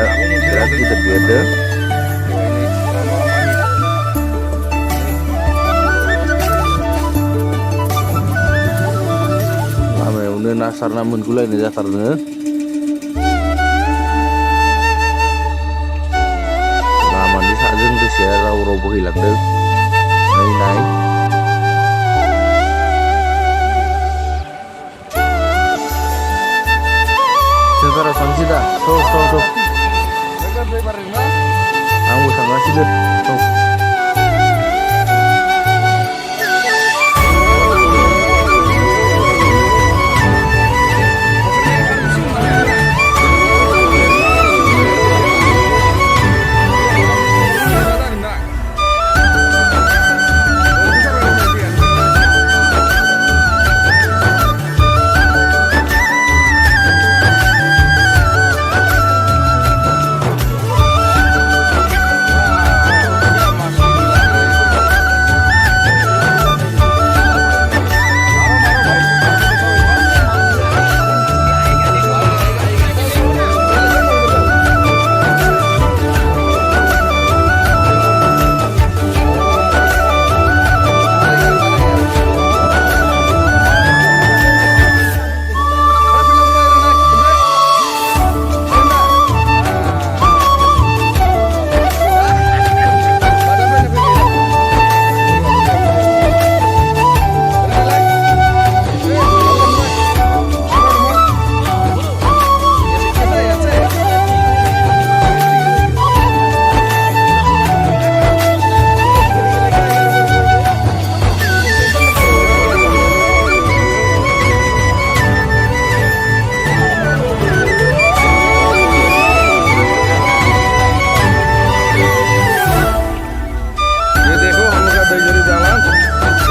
birat गिदिर देरदों लामायावनो ना सारना मोनगुलायनाय जाथारदों लामानि साजों दैसाया राव राव बोहैलांदों नै नाय सेन्टाराव थांसै दा थ' आंबो थांगासिनो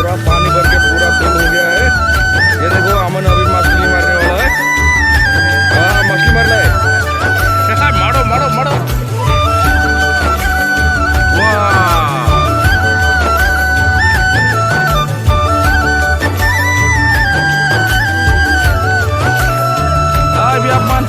पूरा पानी भर के पूरा फुल हो गया है। ये देखो अमन अभी मछली मारने वाला है। हाँ मछली मारना है मारो मारो मारो वाह अभी आप मान